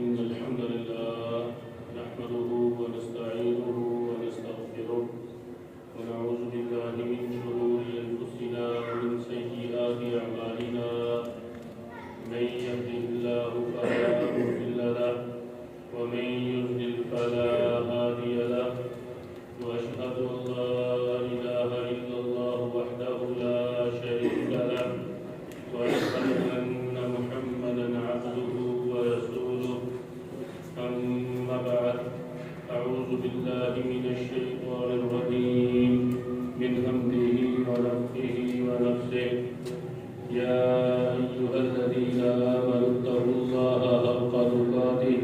إن الحمد لله نحمده ونستعينه ونستغفره ونعوذ بالله من شرور أنفسنا ومن سيئات أعمالنا من يهده الله فلا مضل له ومن يضلل فلا هادي له وأشهد أن لا إله إلا الله وحده لا شريك له وأشهد أن محمدا عبده ورسوله أما بعد أعوذ بالله من الشيطان الرجيم من همزه ونفخه ونفسه يا أيها الذين آمنوا اتقوا الله حق تقاته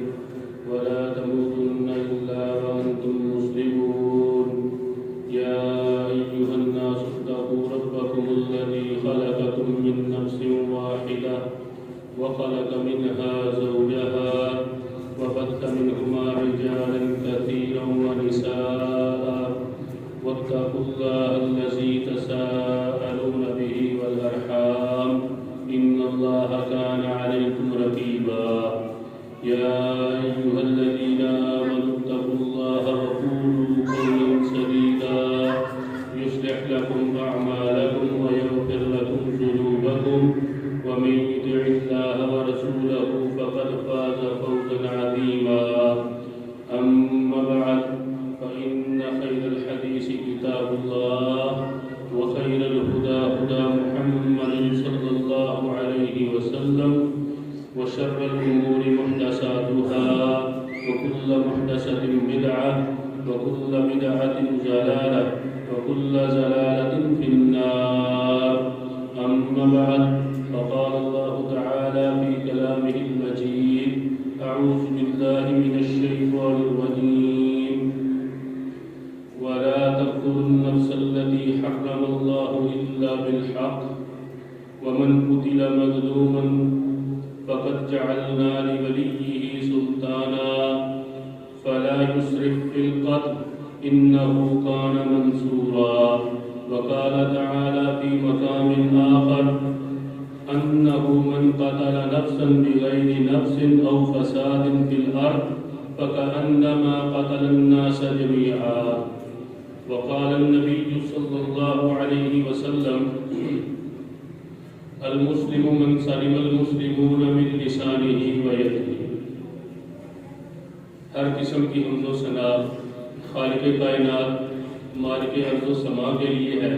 ولا تموتن إلا وأنتم مسلمون يا أيها الناس اتقوا ربكم الذي خلقكم من نفس واحدة وخلق منها زوجها وبث منهما رجالا كثيرا ونساء واتقوا الله الذي تساءلون به والأرحام إن الله كان عليكم رقيبا يا أيها الذين آمنوا اتقوا الله وقولوا قولا سديدا يصلح لكم أعمالكم ويغفر لكم ذنوبكم ومن يطع الله ورسوله فقد فاز فوزا عظيما أما بعد فإن خير الحديث كتاب الله وخير الهدى هدى محمد صلى الله عليه وسلم وشر الأمور محدثاتها وكل محدثة بدعة وكل بدعة ضلالة وكل ضلالة في النار أما بعد فقال الله تعالى في كلامه المجيد أعوذ بالله من الشيطان الرجيم ولا تقتلوا النفس التي حرم الله إلا بالحق ومن قتل مظلوما فقد جعلنا لوليه سلطانا فلا يسرف في القتل إنه كان منصورا وقال تعالى في مقام آخر أنه من قتل نفسا بغير نفس أو فساد في الأرض فكأنما قتل الناس جميعا وقال النبي صلى الله عليه وسلم المسلم من سلم المسلمون من لسانه ويده. ہر قسم کی حمد و ثنا خالق کائنات مالک ارض و سما کے لیے ہے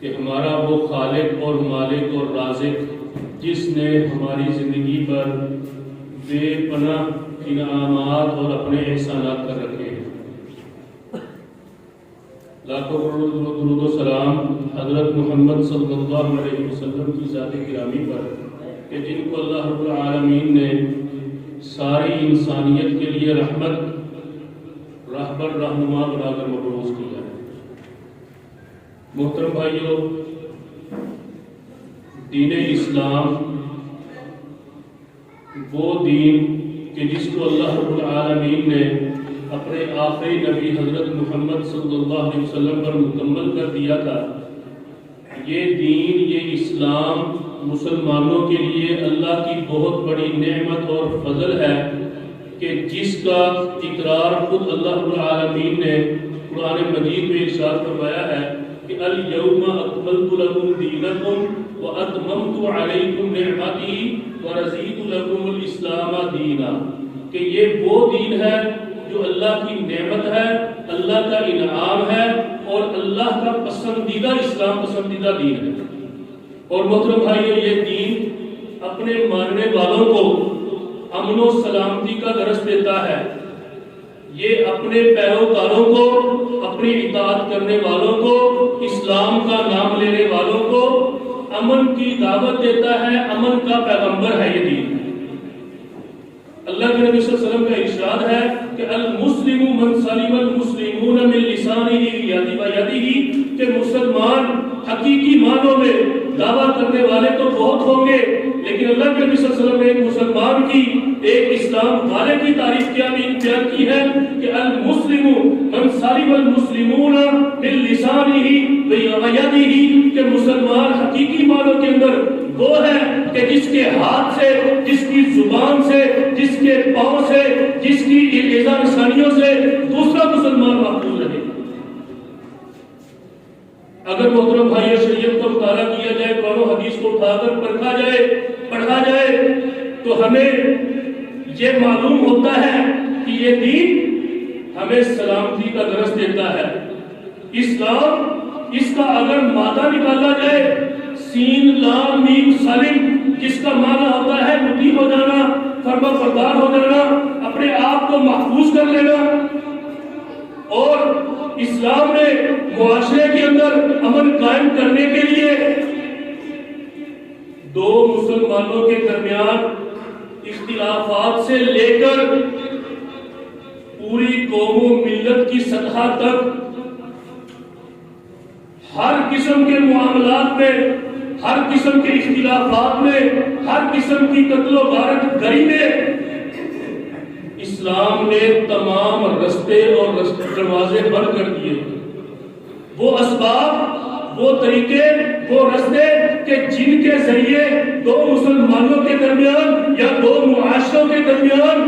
کہ ہمارا وہ خالق اور مالک اور رازق جس نے ہماری زندگی پر بے پناہ انعامات اور اپنے احسانات کر رکھے ہیں. لاکھوں کروڑ درود و سلام حضرت محمد صلی اللہ علیہ وسلم کی ذات گرامی پر کہ جن کو اللہ رب العالمین نے ساری انسانیت کے لیے رحمت راہبر رہنما بنا کر مبعوث کیا ہے. محترم بھائیو، دین اسلام وہ دین کہ جس کو اللہ رب العالمین نے اپنے آخری نبی حضرت محمد صلی اللہ علیہ وسلم پر مکمل کر دیا تھا. یہ دین، یہ اسلام مسلمانوں کے لیے اللہ کی بہت بڑی نعمت اور فضل ہے کہ جس کا اقرار خود اللہ رب العالمین نے قرآن مجید میں ارشاد فرمایا ہے کہ الیوم اکملت لکم دینکم واتممت علیکم نعمتی ورضیت لکم الاسلام دینا، کہ یہ وہ دین ہے جو اللہ کی نعمت ہے، اللہ کا انعام ہے اور اللہ کا پسندیدہ اسلام پسندیدہ دین ہے. اور محترم بھائیو، یہ دین اپنے ماننے والوں کو امن و سلامتی کا درس دیتا ہے. یہ اپنے پیروکاروں کو، اپنی اطاعت کرنے والوں کو، اسلام کا نام لینے والوں کو امن کی دعوت دیتا ہے. امن کا پیغمبر ہے یہ دین. اللہ کے نبی صلی اللہ علیہ وسلم کا ارشاد ہے کہ المسلم من سلم المسلمون من لسانہ ویدہ، کہ مسلمان حقیقی معنوں میں دعویٰ کرنے والے تو بہت ہوں گے، لیکن اللہ کے نبی صلی اللہ علیہ وسلم نے ایک مسلمان کی، ایک اسلام والے کی تعریف کیا بیان کی ہے کہ المسلم من سلم المسلمون من لسانہ ویدہ، کہ مسلمان حقیقی معنوں کے اندر وہ ہے کہ جس کے ہاتھ سے، جس کی زبان سے کے پاؤں سے، جس کی ایذا رسانیوں سے دوسرا مسلمان محفوظ رہے۔ اگر محترم بھائیو شریعت کا مطالعہ کیا جائے، قرآن و حدیث کو اٹھا کر پڑھا جائے تو ہمیں یہ معلوم ہوتا ہے کہ یہ دین ہمیں سلامتی کا درس دیتا ہے۔ اسلام، اس کا اگر مادہ نکالا جائے، سین لام میم سالم، جس کا معنی ہوتا ہے مطیع ہو جانا، فرما بردار ہو جانا، اپنے آپ کو محفوظ کر لینا، اور اسلام نے معاشرے کے اندر امن قائم کرنے کے لیے دو مسلمانوں کے درمیان اختلافات سے لے کر پوری قوم و ملت کی سطح تک ہر قسم کے معاملات میں، ہر قسم کے اختلافات میں، ہر قسم کی قتل و غارت گری میں اسلام نے تمام رستے اور دروازے بند کر دیے۔ وہ اسباب، وہ طریقے، وہ رستے کہ جن کے ذریعے دو مسلمانوں کے درمیان یا دو معاشروں کے درمیان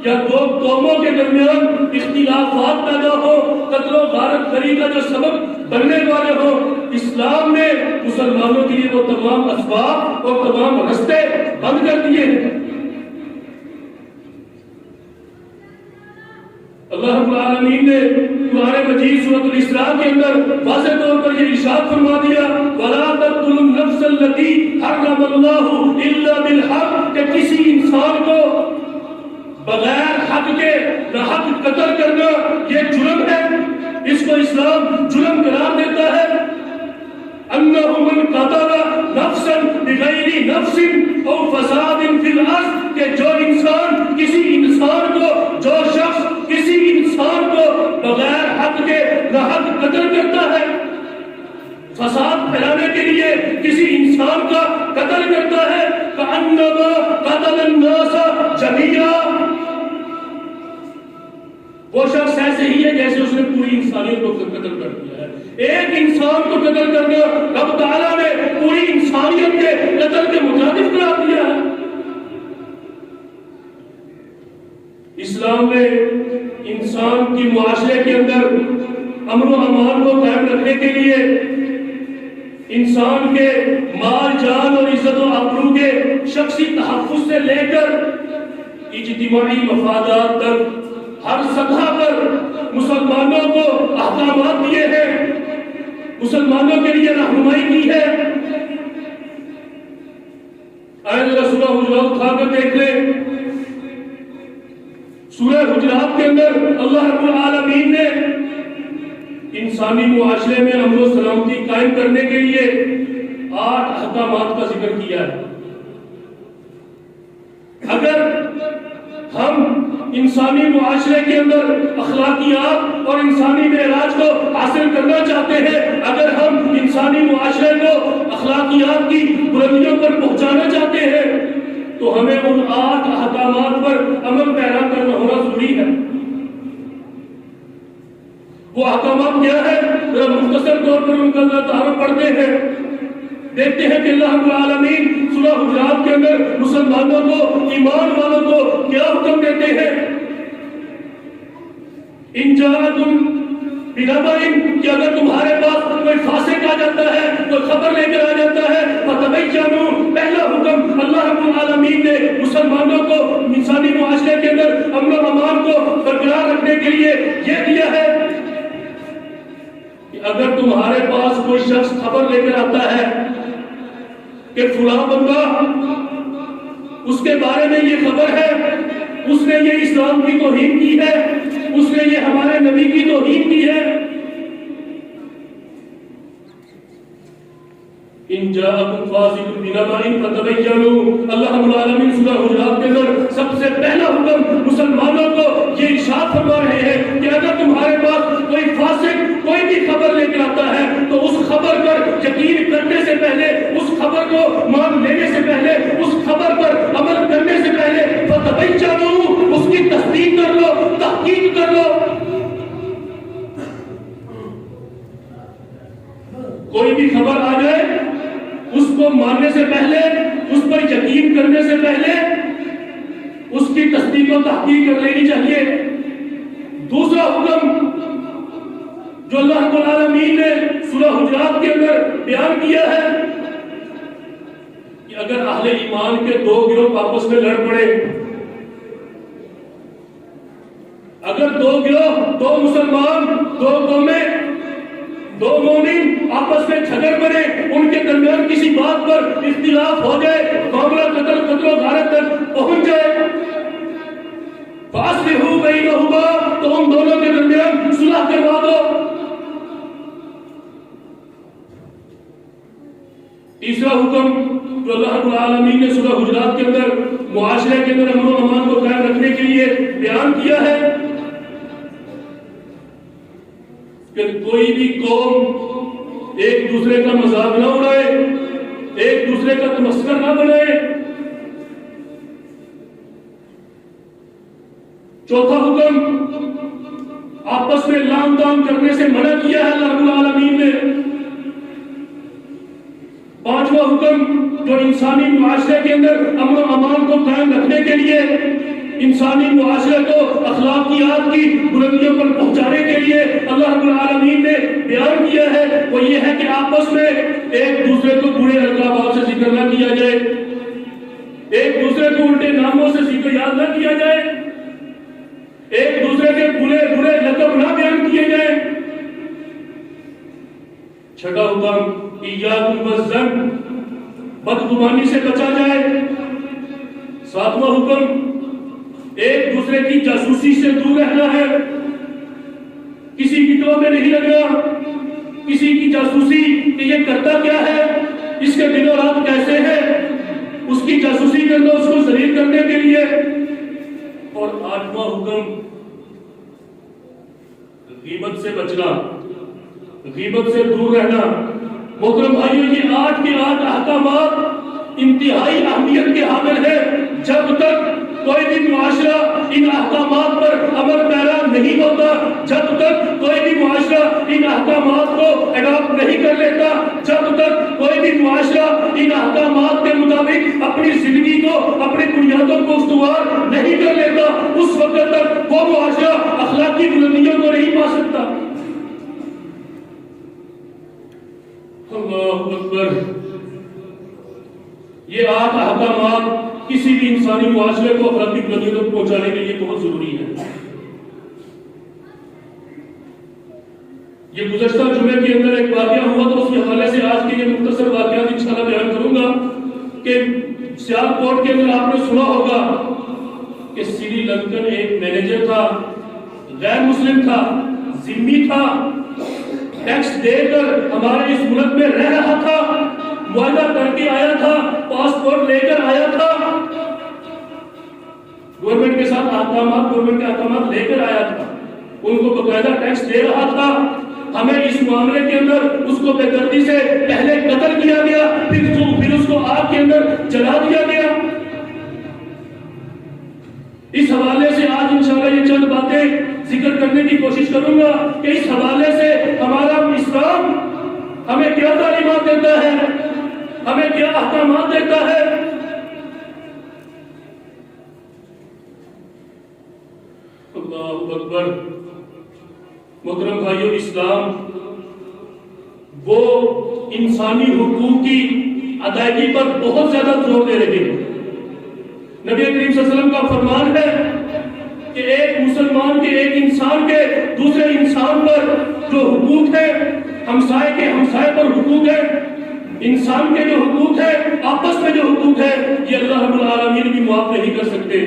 یا دو قوموں کے درمیان اختلافات پیدا ہو، قتل و غارت گری کا جو سبب بننے والے ہو، اسلام نے مسلمانوں کے لیے وہ تمام اسباب اور تمام رستے بند کر دیے ہیں۔ اللہ رب العالمین نے قرآن مجید سورۃ الاسراء کے اندر واضح طور پر یہ ارشاد فرما دیا، وَلَا تَقْتُلُوا النَّفْسَ الَّتِي حَرَّمَ اللَّهُ إِلَّا بِالْحَقِّ، کہ کسی انسان کو بغیر حق کے ناحق قتل کرنا یہ جرم ہے۔ اس کو اسلام جرم قرار دیتا ہے۔ أَنَّهُ مَنْ قَتَلَ نَفْسًا بِغَيْرِ نَفْسٍ أَوْ فَسَادٍ فِي الْأَرْضِ، کہ جو انسان کسی انسان کو، جو شخص کسی انسان کو بغیر حق کے ناحق قتل کرتا ہے، فساد پھیلانے کے لیے کسی انسان کا قتل کرتا ہے، كَأَنَّمَا قَتَلَ النَّاسَ جَمِيعًا، وہ شخص ایسے ہی ہے جیسے اس نے پوری انسانیت کو قتل کر دیا ہے۔ ایک انسان کو قتل کرنا رب تعالیٰ نے پوری انسانیت کے قتل کے مترادف قرار دیا ہے۔ اسلام نے انسان کی معاشرے کے اندر امن و امان کو قائم رکھنے کے لیے انسان کے مال جان اور عزت و آبرو کے شخصی تحفظ سے لے کر اجتماعی مفادات تک ہر سطح پر مسلمانوں کو احکامات دیے ہیں، مسلمانوں کے لیے رہنمائی کی ہے۔ آئے ذرا سورہ حجرات اٹھا کر دیکھ لیں۔ سورہ حجرات کے اندر اللہ رب العالمین نے انسانی معاشرے میں امن و سلامتی قائم کرنے کے لیے 8 احکامات کا ذکر کیا ہے۔ اگر ہم انسانی معاشرے کے اندر اخلاقیات اور انسانی معراج کو حاصل کرنا چاہتے ہیں، اگر ہم انسانی معاشرے کو اخلاقیات کی بلندیوں پر پہنچانا چاہتے ہیں، تو ہمیں ان 8 احکامات پر عمل پیرا کرنا ہونا ضروری ہے۔ وہ احکامات کیا ہے؟ ذرا مختصر طور پر ان کا تعارف پڑھتے ہیں، دیکھتے ہیں کہ اللہ رب العالمین سورہ حجرات کے اندر مسلمانوں کو، ایمان والوں کو کیا حکم دیتے ہیں۔ ان جاءکم بنبأ، کہ اگر تمہارے پاس کوئی فاسق آ جاتا ہے، کوئی خبر لے کر آ جاتا ہے، فتبینوا، پہلا حکم اللہ رب العالمین نے مسلمانوں کو انسانی معاشرے کے اندر امن و امان کو برقرار رکھنے کے لیے یہ دیا ہے کہ اگر تمہارے پاس کوئی شخص خبر لے کر آتا ہے کہ فلاں بندہ، اس کے بارے میں یہ خبر ہے، اس نے یہ اسلام کی توہین کی ہے، اس نے یہ ہمارے نبی کی توہین کی ہے، ان جاءکم فاسق بنبأ فتبینوا، اللہ رب العالمین سورہ حجرات کے اندر سب سے پہلا حکم مسلمانوں کو یہ ارشاد فرما رہے ہیں کہ اگر تمہارے پاس کوئی فاسق کوئی بھی خبر لے کر آتا ہے تو اس خبر پر یقین کرنے سے پہلے، اس خبر کو مان لینے سے پہلے، اس خبر پر عمل کرنے سے پہلے فتبینوا، اس کی تصدیق کر لو، تحقیق کر لو۔ کوئی بھی خبر آ جائے، اس کو ماننے سے پہلے، اس پر یقین کرنے سے پہلے اس کی کو تحقیق کر لینی چاہیے۔ دوسرا حکم جو اللہ رب العالمین نے سورہ حجرات کے اندر بیان کیا ہے کہ اگر اہل ایمان کے دو گروہ آپس میں لڑ پڑے، اگر دو گروہ، دو مسلمان، دو قومیں، دو مومن آپس میں جھگڑ پڑے، ان کے درمیان کسی بات پر اختلاف ہو جائے، معاملہ قتل و غارت تک پہنچ جائے، فاصلحوا بینہما، تو ان دونوں کے درمیان صلح کروا دو۔ تیسرا حکم جو اللہ رب العالمین نے سورہ حجرات کے اندر معاشرے کے اندر امن و امان کو قائم رکھنے کے لیے بیان کیا ہے کہ کوئی بھی قوم ایک دوسرے کا مذاق نہ اڑائے، ایک دوسرے کا تمسخر نہ بنائے۔ چوتھا حکم آپس میں لام تام کرنے سے منع کیا ہے اللہ رب العالمین نے۔ پانچواں حکم جو انسانی معاشرے کے اندر امن و امان کو قائم رکھنے کے لیے، انسانی معاشرے کو اخلاقیات کی بلندیوں پر پہنچانے کے لیے اللہ رب العالمین نے بیان کیا ہے، وہ یہ ہے کہ آپس میں ایک دوسرے کو برے القابات سے ذکر نہ کیا جائے، ایک دوسرے کو الٹے ناموں سے ذکر یاد نہ کیا جائے، ایک دوسرے کے برے لقب نہ بیان کیے جائیں۔ چھٹا حکم ایاکم والظن، بدگمانی سے بچا جائے۔ ساتواں حکم ایک دوسرے کی جاسوسی سے دور رہنا ہے، کسی کی ٹو میں نہیں لگنا، کسی کی جاسوسی کہ یہ کرتا کیا ہے، اس کے دن و رات کیسے ہے، اس کی جاسوسی کرنا اس کو ذلیل کرنے کے لیے۔ اور آٹھواں حکم غیبت سے بچنا، غیبت سے دور رہنا۔ محترم بھائیو، یہ 8 کے 8 احکامات انتہائی اہمیت کے حامل ہیں۔ جب تک کوئی بھی معاشرہ ان احکامات پر عمل پیرا نہیں ہوتا، جب تک کوئی بھی معاشرہ ان احکامات کو اڈاپٹ نہیں کر لیتا، جب تک کوئی بھی معاشرہ ان احکامات کے مطابق اپنی زندگی کو، اپنی بنیادوں کو استوار نہیں کر لیتا، اس وقت تک وہ معاشرہ اخلاقی بلندیوں کو نہیں پا سکتا۔ اللہ اکبر! یہ 8 احکامات کسی بھی انسانی معاشرے کو اخلاقی بلندیوں تک پہنچانے کے لیے بہت ضروری ہے۔ یہ گزشتہ جمعے کے اندر ایک واقعہ ہوا تو اس کے حوالے سے آج کے یہ مختصر واقعات انشاءاللہ بیان کروں گا کہ سیال کوٹ کے اندر آپ نے سنا ہوگا کہ سری لنکن ایک مینیجر تھا، غیر مسلم تھا، ذمی تھا، ٹیکس دے کر ہمارے اس ملک میں رہ رہا تھا، معاہدہ کر کے آیا تھا، پاسپورٹ لے کر آیا تھا، گورنمنٹ کے ساتھ احکامات، گورنمنٹ کے احکامات لے کر آیا تھا، ان کو باقاعدہ ٹیکس دے رہا تھا۔ ہمیں اس معاملے کے اندر اس کو بے دردی سے پہلے قتل کیا گیا، پھر اس کو آگ کے اندر جلا دیا گیا۔ اس حوالے سے آج انشاءاللہ یہ چند باتیں ذکر کرنے کی کوشش کروں گا کہ اس حوالے سے ہمارا اسلام ہمیں کیا تعلیمات دیتا ہے، ہمیں کیا احکامات دیتا ہے۔ اللہ اکبر! محترم بھائیو، اسلام وہ انسانی حقوق کی ادائیگی پر بہت زیادہ زور دے رہے ہیں۔ نبی کریم صلی اللہ علیہ وسلم کا فرمان ہے کہ ایک مسلمان کے، ایک انسان کے دوسرے انسان پر جو حقوق ہے، ہمسائے کے ہمسائے پر حقوق ہے، انسان کے جو حقوق ہے، آپس میں جو حقوق ہے، یہ اللہ رب العالمین بھی معاف نہیں کر سکتے۔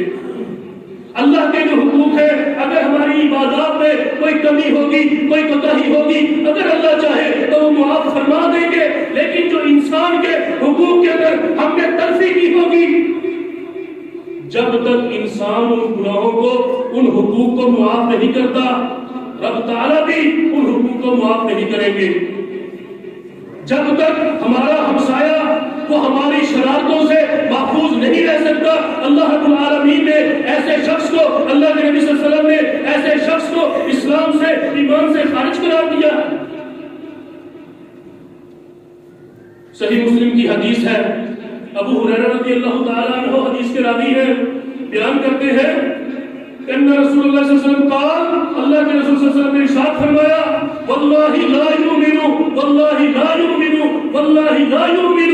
اللہ کے جو حقوق ہے، اگر ہماری عبادات میں کوئی کمی ہوگی، کوئی کوتاہی ہوگی، اگر اللہ چاہے تو وہ معاف فرما دیں گے، لیکن جو انسان کے حقوق کے اندر ہم نے تلفی کی ہوگی، جب تک انسان ان گناہوں کو، ان حقوق کو معاف نہیں کرتا، رب تعالیٰ بھی ان حقوق کو معاف نہیں کریں گے۔ جب تک ہمارا ہمسایہ وہ ہماری شرارتوں سے محفوظ نہیں رہ سکتا، اللہ رب العالمین نے ایسے شخص کو، اللہ کے نبی صلی اللہ علیہ وسلم نے ایسے شخص کو اسلام سے، ایمان سے خارج قرار دیا۔ صحیح مسلم کی حدیث ہے، ابو ہریرہ رضی اللہ تعالیٰ عنہ حدیث کے راوی ہیں، بیان کرتے ہیں رسول اللہ صلی اللہ علیہ وسلم قال، اللہ کے رسول صلی اللہ علیہ وسلم نے ارشاد فرمایا واللہ لا یؤمن واللہ لا یؤمن واللہ لا یؤمن،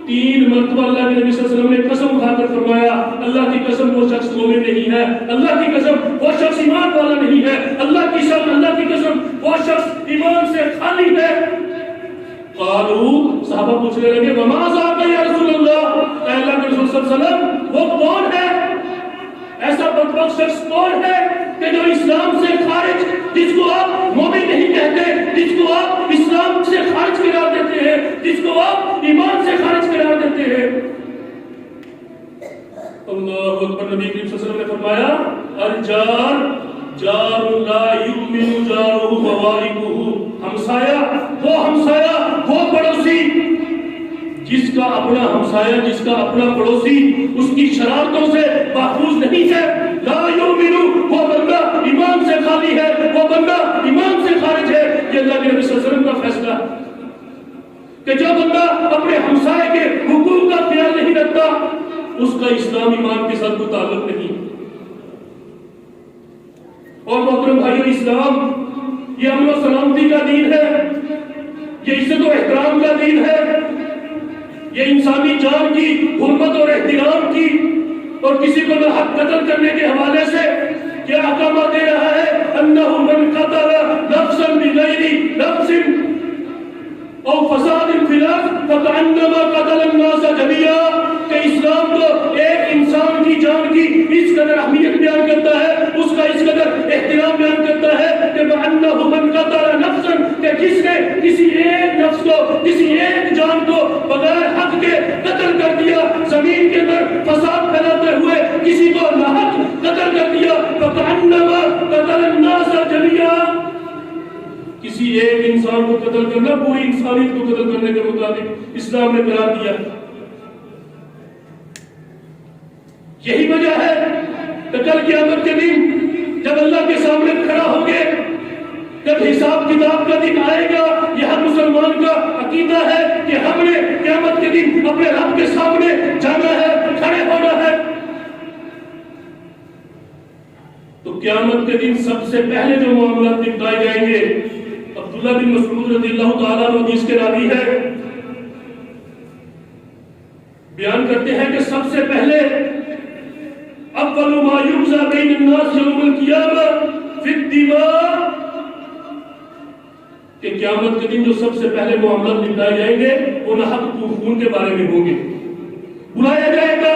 3 مرتبہ اللہ کے نبی صلی اللہ علیہ وسلم نے قسم کھا کر فرمایا اللہ کی قسم وہ شخص مومن نہیں ہے، اللہ کی قسم وہ شخص ایمان والا نہیں ہے، اللہ کی قسم وہ شخص ایمان سے خالی ہے۔ قالوا، صحابہ پوچھنے لگے وما ذاک یا رسول اللہ، اے اللہ کے رسول صلی اللہ علیہ وسلم وہ کون ہے، ایسا بدبخت شخص کون ہے کہ جو اسلام سے خارج، جس کو آپ مومن نہیں کہتے، جس کو آپ اسلام سے خارج قرار دیتے ہیں، جس کو آپ ایمان سے خارج قرار دیتے ہیں۔ اللہ اکبر، نبی کریم صلی اللہ علیہ وسلم نے فرمایا الجار جار لا یؤمن جارہ بوائقہ، ہمسایہ وہ پڑوسی جس کا اپنا ہمسایہ، جس کا اپنا پڑوسی اس کی شرارتوں سے محفوظ نہیں ہے، لا یؤمن، وہ بندہ ایمان سے خالی ہے، وہ بندہ ایمان سے خارج ہے۔ یہ اللہ کے نبی صلی اللہ علیہ وسلم کا فیصلہ کہ جو بندہ اپنے ہمسائے کے حقوق کا خیال نہیں رکھتا اس کا اسلام ایمان کے ساتھ کوئی تعلق نہیں۔ اور محترم بھائیو، اسلام یہ امن و سلامتی کا دین ہے، یہ عزت و احترام کا دین ہے، یہ انسانی جان کی حرمت اور احترام کی اور کسی کو ناحق قتل کرنے کے حوالے سے کیا احکامات دے رہا ہے، انہ من قتل نفسا بغیر نفس او فساد فی الارض فکأنما قتل الناس جميعا، کہ اسلام تو ایک انسان کی جان کی اس قدر اہمیت بیان کرتا ہے، اس کا اس قدر احترام بیان کرتا ہے کہ وَأَنَّهُ مَنْ قَتَلَ نَفْسًا، کہ جس نے کسی ایک نفس کو، کسی ایک جان کو بغیر حق کے قتل کر دیا، زمین کے اندر فساد پھیلاتے ہوئے کسی کو ناحق قتل کر دیا، فَكَأَنَّمَا قَتَلَ النَّاسَ جَمِيعًا، کسی ایک انسان کو قتل کرنا پوری انسانیت کو قتل کرنے کے مطابق اسلام نے قرار دیا۔ یہی وجہ ہے کہ کل قیامت کے دن جب اللہ کے سامنے کھڑا ہوں گے، جب حساب کتاب کا دن آئے گا، یہ ہر مسلمان کا عقیدہ ہے کہ ہم نے قیامت کے دن اپنے رب کے سامنے جانا ہے، کھڑے ہونا ہے۔ تو قیامت کے دن سب سے پہلے جو معاملات نپٹائے جائیں گے، عبداللہ بن مسعود رضی اللہ تعالیٰ عنہ حدیث کے راوی ہے، بیان کرتے ہیں کہ سب سے پہلے اول ما یقضى بین الناس یوم القیامہ فی الدماء، کہ قیامت کے دن جو سب سے پہلے معاملات نپٹائے جائیں گے وہ ناحق خون کے بارے میں ہوں گے۔ بلایا جائے گا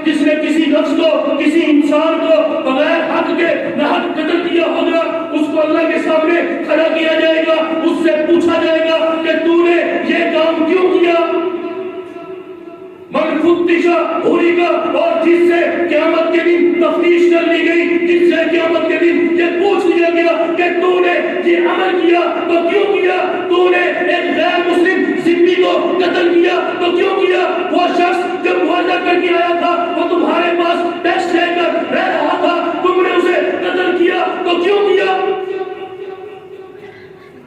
جس نے کسی نفس کو، کسی انسان کو بغیر حق کے ناحق قتل کیا ہوگا، اس کو اللہ کے سامنے کھڑا کیا جائے گا، اس سے پوچھا جائے گا کہ تو نے یہ کام کیوں کیا، من فتش حرق، اور جس سے قیامت کے دن تفتیش کر لی گئی، جس سے قیامت کے دن یہ پوچھ لیا گیا کہ تو نے یہ عمل کیا تو کیوں کیا، تو نے ایک غیر مسلم ذمہ کو قتل کیا تو کیوں کیا، وہ شخص جو معاہدہ کر کے آیا تھا، وہ تمہارے پاس ٹیکس لے کر رہ رہا تھا، تم نے اسے قتل کیا تو کیوں کیا۔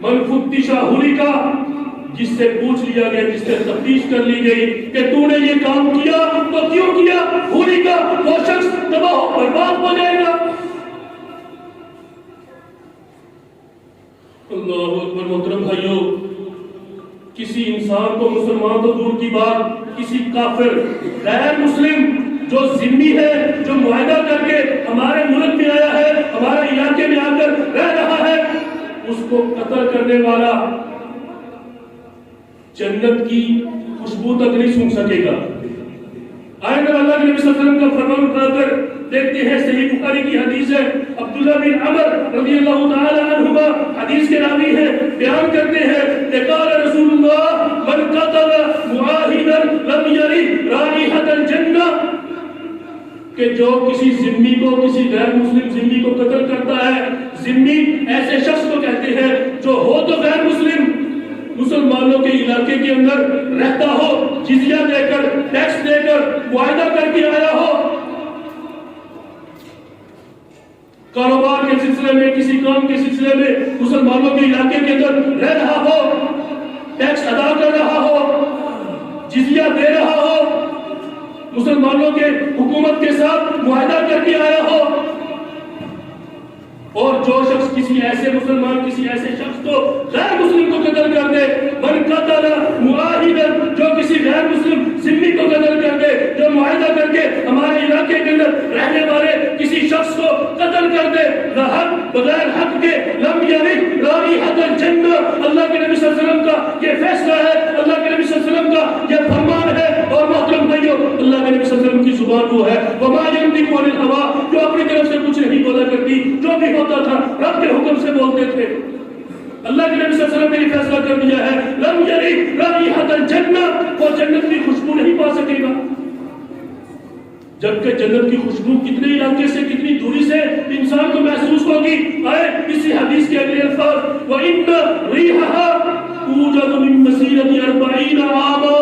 من فتش حرق، جس سے پوچھ لیا گیا، جس سے تفتیش کر لی گئی کہ تو نے یہ کام کیا تو کیوں کیا، ہولی کا وہ شخص تباہ و برباد ہو جائے گا۔ اللہ اکبر، محترم بھائیو، کسی انسان کو، مسلمان تو دور کی بات، کسی کافر غیر مسلم جو ذمہ ہے، جو معاہدہ کر کے ہمارے ملک میں آیا ہے، ہمارے علاقے میں آ کر رہ رہا ہے، اس کو قتل کرنے والا جنت کی خوشبو تک نہیں سونگھ سکے گا۔ آئے اگر اللہ کے نبی صلی اللہ علیہ وسلم کا فرمان اٹھا کر دیکھتے ہیں، صحیح بخاری کی حدیث ہے، عبداللہ بن عمر رضی اللہ تعالی عنہما حدیث کے راوی ہیں، بیان کرتے ہیں کہ قال رسول اللہ من قتل معاہدا لم یرث رائحۃ الجنہ، کہ جو کسی ذمی کو، کسی غیر مسلم ذمی کو قتل کرتا ہے، ذمی ایسے شخص کو کہتے ہیں جو ہو تو غیر مسلم، مسلمانوں کے علاقے کے اندر رہتا ہو، جزیہ دے کر، ٹیکس دے کر، معاہدہ کر کے آیا ہو، کاروبار کے سلسلے میں، کسی کام کے سلسلے میں مسلمانوں کے علاقے کے اندر رہ رہا ہو، ٹیکس ادا کر رہا ہو، جزیہ دے رہا ہو، مسلمانوں کے حکومت کے ساتھ معاہدہ کر کے آیا ہو، اور جو شخص کسی ایسے مسلمان کسی ایسے شخص کو غیر مسلم کو قتل کر دے، من قتل معاہدا، جو کسی غیر مسلم ذمہ کو قتل کر دے، جو معاہدہ کر کے ہمارے علاقے کے اندر رہنے والے کسی شخص کو قتل کر دے بغیر حق کے، لم یرد رائحۃ الجنہ، اللہ کے نبی صلی اللہ علیہ وسلم کا یہ فیصلہ ہے، اللہ کے نبی صلی اللہ علیہ وسلم کا یہ فرمان ہے۔ اور محترم بھائیو، اللہ کے نبی صلی اللہ علیہ وسلم کی زبان وہ ہے وما ينطق عن الهوى، جو اپنی طرف سے کچھ نہیں بولا کرتی، جو بھی ہوتا تھا رب کے حکم سے بولتے تھے۔ اللہ کے نبی صلی اللہ علیہ وسلم نے یہ فیصلہ کر دیا ہے لم یرد رائحۃ الجنہ، وہ جنت کی خوشبو نہیں پا سکے گا، جبکہ جنت کی خوشبو کتنے علاقے سے کتنی دوری سے انسان کو محسوس ہوگی۔ آئے اسی حدیث کے اگلے الفاظ وَإِنَّ رِيحَهَا تُوجَدُ مِن مَسِيرَةِ 40 عَامًا،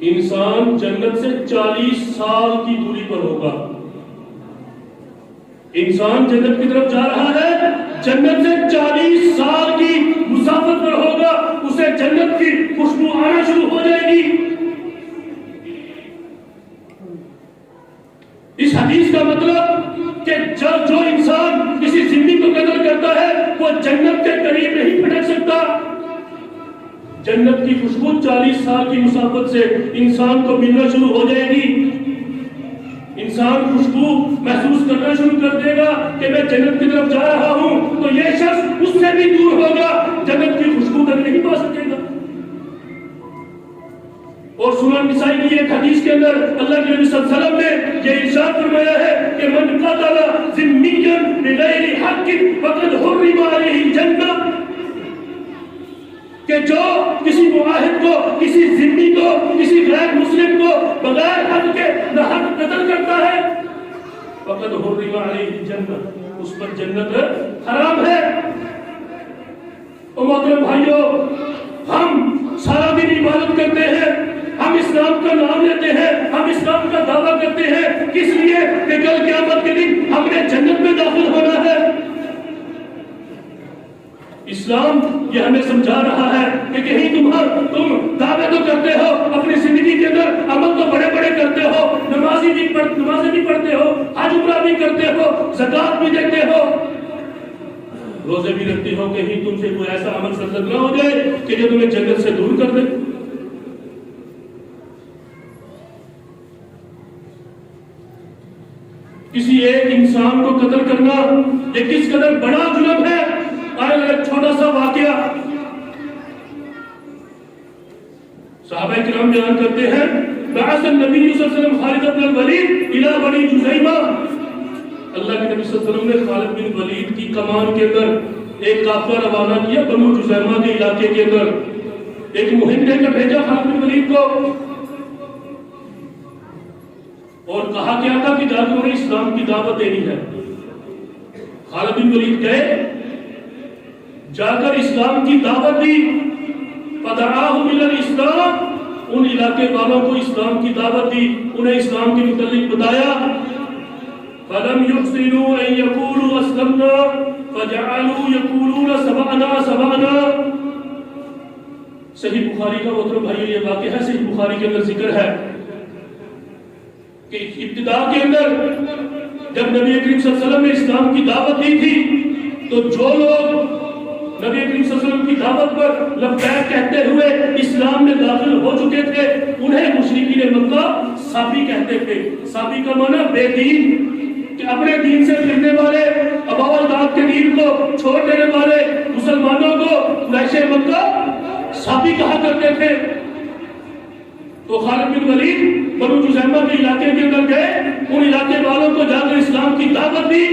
انسان جنت سے 40 سال کی دوری پر ہوگا۔ انسان جنت کی طرف جا رہا ہے، جنت سے 40 سال کی مسافت پر ہوگا، اسے جنت کی خوشبو آنا شروع ہو جائے گی۔ اس حدیث کا مطلب کہ جو انسان کسی ذمہ کو قتل کرتا ہے وہ جنت کے قریب نہیں پھٹک سکتا۔ جنت کی خوشبو 40 سال کی مسافت سے انسان کو ملنا شروع ہو جائے گی۔ انسان خوشبو محسوس کرنا شروع کر دے گا کہ میں جنت کی طرف جا رہا ہوں، تو یہ شخص اس سے بھی دور ہوگا، جنت کی خوشبو تک نہیں پا سکے گا۔ اور سنن نسائی کی ایک حدیث کے اندر اللہ کے نبی صلی اللہ علیہ وسلم نے یہ ارشاد فرمایا ہے کہ من قتل ذمیا بغیر حق فقد حرم علیہ الجنہ، کہ جو کسی معاہد کو، کسی ذمہ کو، کسی غیر مسلم کو بغیر حق کے ناحق قتل کرتا ہے فقد حرم علیہ الجنہ، اس پر جنت حرام ہے۔ اور محترم بھائیو، ہم سارا دن عبادت کرتے ہیں، ہم اسلام کا نام لیتے ہیں، ہم اسلام کا دعویٰ کرتے ہیں، کس لیے کہ کل قیامت کے دن ہم نے جنت میں داخل ہونا ہے۔ اسلام یہ ہمیں سمجھا رہا ہے کہ کہیں تم دعوے تو کرتے ہو، اپنی زندگی کے اندر عمل تو بڑے بڑے کرتے ہو، نمازیں بھی پڑھتے ہو، حج عمرہ بھی کرتے ہو، زکوٰۃ بھی دیتے ہو، روزے بھی رکھتے ہو، کہیں تم سے کوئی ایسا عمل سرزد نہ ہو جائے کہ جو تمہیں جنت سے دور کر دے۔ کسی ایک انسان کو قتل کرنا یہ کس قدر بڑا جرم ہے۔ ایک چھوٹا سا واقعہ صحابہ کرام بیان کرتے ہیں، بعث النبی صلی اللہ علیہ وسلم خالد بن الولید الی بنی جذیمہ، اللہ کے نبی صلی اللہ علیہ وسلم نے خالد بن ولید کی کمان کے اندر ایک قافلہ روانہ کیا بنو جذیمہ کے علاقے کے اندر، ایک مہم دے کر بھیجا خالد بن ولید کو، اور کہا کیا تھا کہ جا کر انہیں اسلام کی دعوت دینی ہے۔ خالد بن ولید گئے، جا کر اسلام کی دعوت دی، فدعاهم الى الاسلام، ان علاقے والوں کو اسلام کی دعوت دی، انہیں اسلام کے متعلق بتایا۔ فلم يحسنوا ان يقولوا اسلمنا فجعلوا يقولون سمعنا سمعنا۔ صحیح بخاری کا محترم بھائیو یہ واقعہ ہے، صحیح بخاری کے اندر ذکر ہے کہ ابتدا کے اندر جب نبی کریم صلی اللہ علیہ وسلم نے اسلام کی دعوت دی تھی تو جو لوگ نبی کریم صلی اللہ علیہ وسلم کی دعوت پر لبیک کہتے ہوئے اسلام میں داخل ہو چکے تھے انہیں مشرکین مکہ صابی کہتے تھے۔ صابی کا معنی بے دین، کہ اپنے دین سے پھرنے والے، اباء کے دین کو چھوڑ دینے والے مسلمانوں کو قریش مکہ صابی کہا کرتے تھے۔ تو خالد بن ولید بنو جذیمہ کے علاقے کے اندر گئے، ان علاقے والوں کو جا کر اسلام کی دعوت دی۔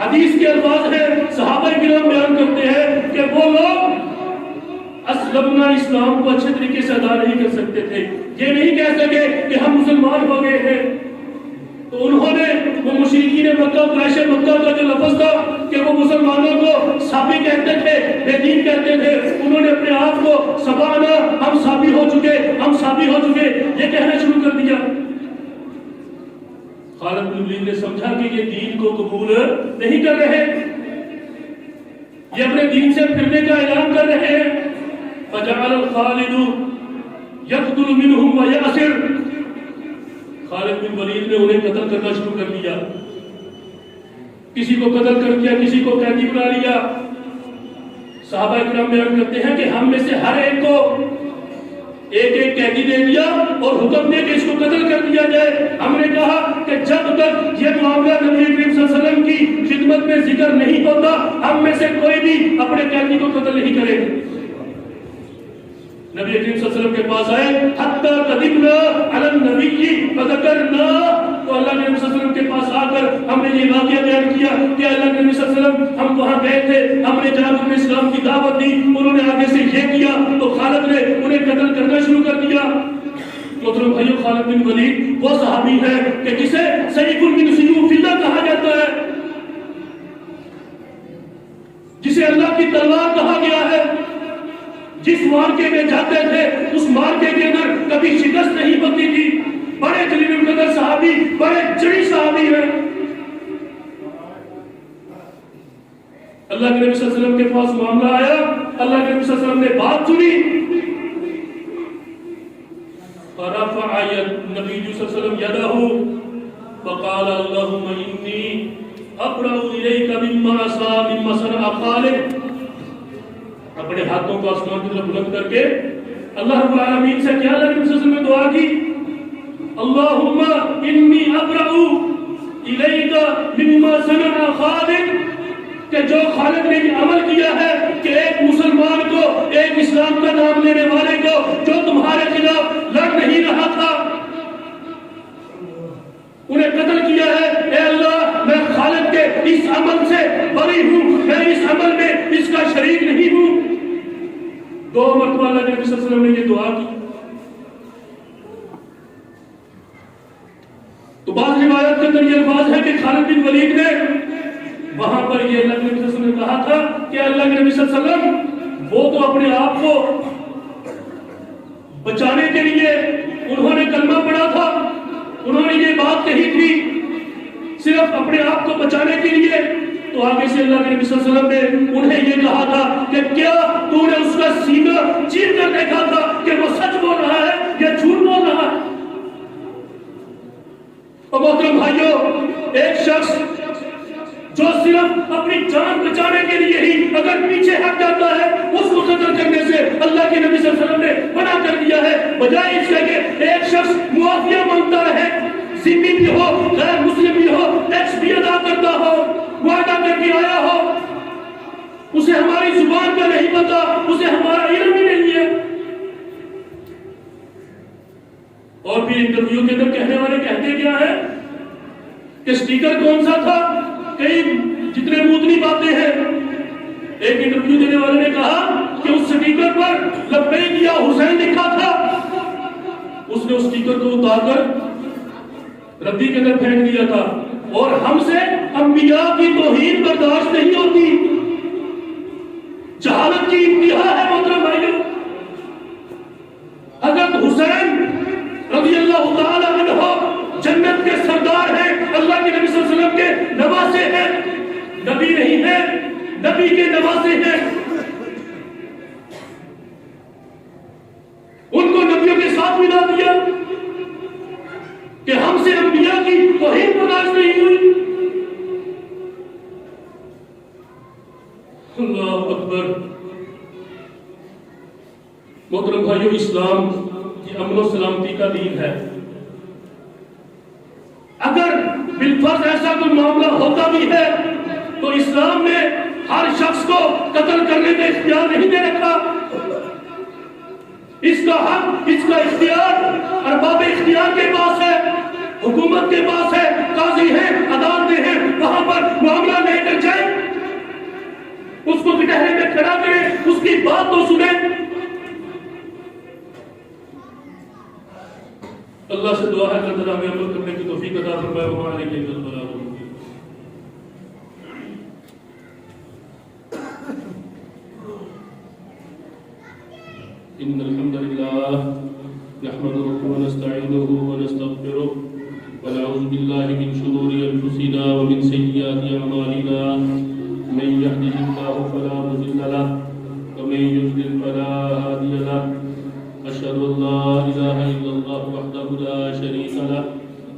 حدیث کے الفاظ ہیں، صحابہ کرام بیان کرتے ہیں کہ وہ لوگ اسلمنا اسلام کو اچھے طریقے سے ادا نہیں کر سکتے تھے، یہ نہیں کہہ سکے کہ ہم مسلمان ہو گئے ہیں۔ تو انہوں نے وہ مشرکین مکہ، قریش مکہ کا جو لفظ تھا کہ وہ مسلمانوں کو صابی کہتے تھے، بے دین کہتے تھے، انہوں نے اپنے آپ کو سبانا، ہم صابی ہو چکے، ہم صابی ہو چکے، یہ کہنا شروع کر دیا۔ خالد بن ولید نے سمجھا کہ یہ دین کو قبول نہیں کر رہے، یہ اپنے دین سے پھرنے کا اعلان کر رہے ہیں۔ فجعل الخالد يقتل منهم ويأسر، خالد بن ولید نے انہیں قتل کرنا شروع کر دیا۔ کسی کو قتل کر دیا، کسی کو قیدی بنا لیا۔ صحابہ کرام بیان کرتے ہیں کہ ہم میں سے ہر ایک کو ایک ایک قیدی دے دیا اور حکم دے کہ اس کو قتل کر دیا جائے۔ ہم نے کہا کہ جب تک یہ معاملہ نبی کریم صلی اللہ علیہ وسلم کی خدمت میں ذکر نہیں ہوتا، ہم میں سے کوئی بھی اپنے قیدی کو قتل نہیں کرے گا۔ نبی کریم صلی اللہ علیہ وسلم کے پاس آئے، حتی قدمنا علی النبی فذکرنا، تو اللہ کے نبی صلی اللہ علیہ وسلم کے پاس آ کر ہم نے یہ واقعہ بیان کیا کہ اللہ کے نبی صلی اللہ علیہ وسلم ہم وہاں گئے تھے، ہم نے جا کر اسلام کی دعوت دی، انہوں نے آگے سے یہ کیا تو خالد نے انہیں قتل کرنا شروع کر دیا۔ محترم بھائیو، خالد بن ولید وہ صحابی ہے کہ جسے سیف من سیوف اللہ کہا جاتا ہے، جسے اللہ کی تلوار کہا گیا ہے۔ جس مارکے میں جاتے تھے اس مارکے کے اندر کبھی شکست نہیں ہوتی تھی۔ بڑے جلیل القدر صحابی، بڑے جڑی صحابی ہیں۔ اللہ کے نبی صلی اللہ علیہ وسلم کے پاس معاملہ آیا، اللہ کے نبی صلی اللہ علیہ وسلم نے بات سنی، فرفع النبی صلی اللہ علیہ وسلم یدہ فقال اللہم انی ابرأ الیک مما صنع خالد۔ اپنے ہاتھوں کو آسمان کی طرف بلند کر کے اللہ رب العالمین سے کیا اللہ کے نبی صلی اللہ علیہ وسلم نے دعا کی، اللہم انی ابرأ الیک مما صنع خالد، کہ جو خالد نے یہ عمل کیا ہے کہ ایک مسلمان کو، ایک اسلام کا نام لینے والے کو جو تمہارے خلاف لڑ نہیں رہا تھا، انہیں قتل کیا ہے، اے اللہ میں خالد کے اس عمل سے بری ہوں، میں اس عمل میں اس کا شریک نہیں ہوں۔ دو مرتبہ اللہ کے نبی صلی اللہ علیہ وسلم نے یہ دعا کی۔ تو بعض روایت کے اندر یہ الفاظ ہے کہ خالد بن ولید نے وہاں پر یہ اللہ کے نبی صلی اللہ علیہ وسلم نے کہا تھا کہ اللہ کے نبی صلی اللہ علیہ وسلم وہ تو اپنے آپ کو بچانے کے لیے انہوں نے کلمہ پڑھا تھا، انہوں نے یہ بات کہی تھی صرف اپنے آپ کو بچانے کے لیے، تو آگے سے اللہ کے نبی صلی اللہ علیہ وسلم نے انہیں یہ کہا تھا کہ کیا تو نے اس کا سینہ چیر کر دیکھا تھا کہ وہ سچ بول رہا ہے یا جھوٹ بول رہا ہے؟ اور محترم بھائیو، ایک شخص جو صرف اپنی جان بچانے کے لیے ہی اگر پیچھے ہٹ جاتا ہے، اس کو قتل کرنے سے اللہ کے نبی صلی اللہ علیہ وسلم نے منع کر دیا ہے، بجائے اس کے کہ ایک شخص معافیہ مانگتا رہے، ذمہ بھی ہو، غیر مسلم بھی ہو، ٹیکس بھی ادا کرتا ہو، وعدہ کر کے آیا ہو، اسے ہماری زبان کا نہیں پتا، اسے ہمارا علم بھی نہیں ہے، اور پھر انٹرویو کے اندر کہنے والے کہتے کیا ہے کہ سٹیکر کون سا تھا، کئی جتنے موتنی باتیں ہیں۔ ایک انٹرویو دینے والے نے کہا کہ اس سٹیکر پر لبیک یا حسین لکھا تھا، اس نے اس سٹیکر کو اتار کر ردی کے اندر پھینک دیا تھا، اور ہم سے انبیاء کی توہین برداشت نہیں ہوتی۔ جہالت کی انتہا ہے محترم بھائیو۔ حضرت حسین رضی اللہ تعالی عنہ جنت کے سردار ہیں، اللہ کے نبی صلی اللہ علیہ وسلم کے نواسے ہیں، نبی نہیں ہیں، نبی کے نواسے ہیں، ان کو نبیوں کے ساتھ ملا دیا کہ ہم سے انبیاء کی توہین برداشت نہیں ہوئی۔ اللہ اکبر۔ محترم بھائیو، اسلام یہ امن و سلامتی کا دین ہے۔ اگر بالفرض ایسا کوئی معاملہ ہوتا بھی ہے تو اسلام نے ہر شخص کو قتل کرنے کا اختیار نہیں دے رکھا۔ اس کا حق، اس کا اختیار ارباب اختیار کے پاس ہے، حکومت کے پاس ہے، قاضی ہیں، عدالتیں ہیں، وہاں پر معاملہ لے کر جائیں، اس کو کٹہرے میں کھڑا کریں، اس کی بات تو سنیں۔ اللہ سے دعا ہے کہ اللہ ہمیں عمل کرنے کی توفیق عطا فرمائے۔ وما علیہ الا البلاغ المبین۔ ان الحمد للہ نحمده ونستعینه ونستغفره ونعوذ باللہ من شرور انفسنا ومن سیئات اعمالنا، من يهده الله فلا مضل له ومن يضلل فلا هادي له، أشهد أن لا إله إلا الله وحده لا شريك له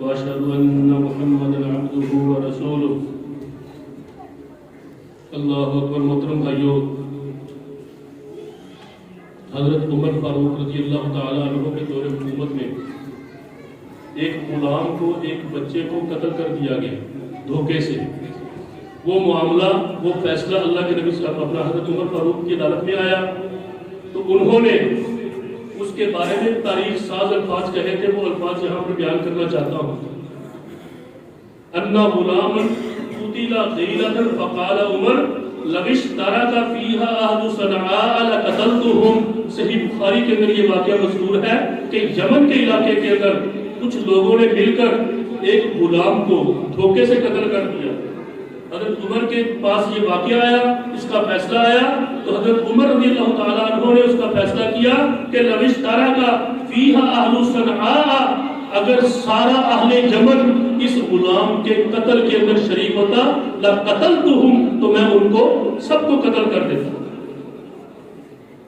وأشهد أن محمدا عبده ورسوله۔ اللہ اکبر۔ محترم بھائیوں، حضرت عمر فاروق رضی اللہ تعالیٰ عنہ کے دور حکومت میں ایک غلام کو، ایک بچے کو قتل کر دیا گیا دھوکے سے۔ وہ معاملہ، وہ فیصلہ اللہ کے نبی صاحب اپنا حضرت عمر فاروق کی عدالت میں آیا تو انہوں نے اس کے بارے میں تاریخ ساز الفاظ کہے تھے، وہ الفاظ یہاں پر بیان کرنا چاہتا ہوں۔ انا غلام قتل غیلۃ فقال عمر لو اشترک فیہا اہل صنعاء لقتلتهم۔ صحیح بخاری کے اندر یہ واقعہ مذکور ہے کہ یمن کے علاقے کے اندر کچھ لوگوں نے مل کر ایک غلام کو دھوکے سے قتل کر دیا۔ حضرت عمر کے پاس یہ واقعہ آیا، اس کا فیصلہ آیا تو حضرت عمر رضی اللہ تعالیٰ عنہ نے اس کا فیصلہ کیا کہ لو اشترک فیہا اہل صنعاء، اگر سارا اہل یمن اس غلام کے قتل کے اندر شریک ہوتا لقتلتهم، تو میں ان کو سب کو قتل کر دیتا۔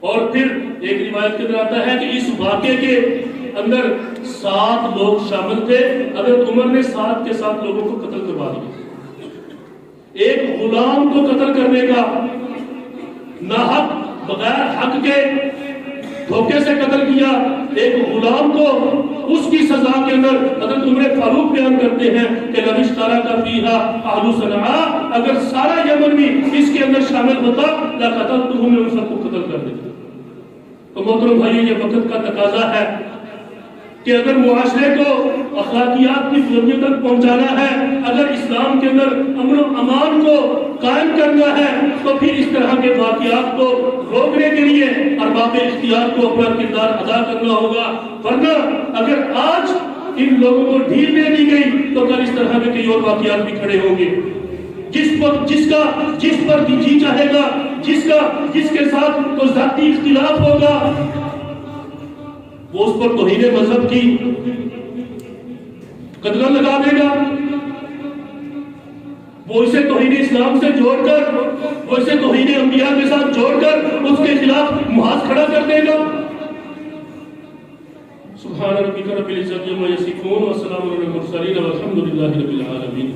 اور پھر ایک روایت کے اندر آتا ہے کہ اس واقعے کے اندر 7 لوگ شامل تھے، حضرت عمر نے 7 کے 7 لوگوں کو قتل کروا دیا۔ ایک غلام کو قتل کرنے کا، ناحق بغیر حق کے دھوکے سے قتل کیا ایک غلام کو، اس کی سزا کے اندر حضرت عمر فاروق بیان کرتے ہیں کہ لو اشترک فیہا اہل صنعاء، اگر سارا یمن بھی اس کے اندر شامل ہوتا لقتلتهم، میں ان سب کو قتل کر دیتا۔ تو محترم بھائیو، یہ وقت کا تقاضا ہے کہ اگر معاشرے کو اخلاقیات کی بلندیوں تک پہنچانا ہے، اگر اسلام کے اندر امن و امان کو قائم کرنا ہے، تو پھر اس طرح کے واقعات کو روکنے کے لیے ارباب اختیار کو اپنا کردار ادا کرنا ہوگا، ورنہ اگر آج ان لوگوں کو ڈھیل دے دی گئی تو کل اس طرح کے کئی اور واقعات بھی کھڑے ہوں گے۔ جس پر جی چاہے گا، جس کے ساتھ تو ذاتی اختلاف ہوگا، وہ اس پر توہین مذہب کی قدغن لگا دے گا، وہ اسے توہین اسلام سے جوڑ کر، وہ اسے توہین انبیاء کے ساتھ جوڑ کر اس کے خلاف محاذ کھڑا کر دے گا۔ سبحان ربک رب العزت عما یصفون وسلام علی المرسلین والحمد للہ رب العالمین۔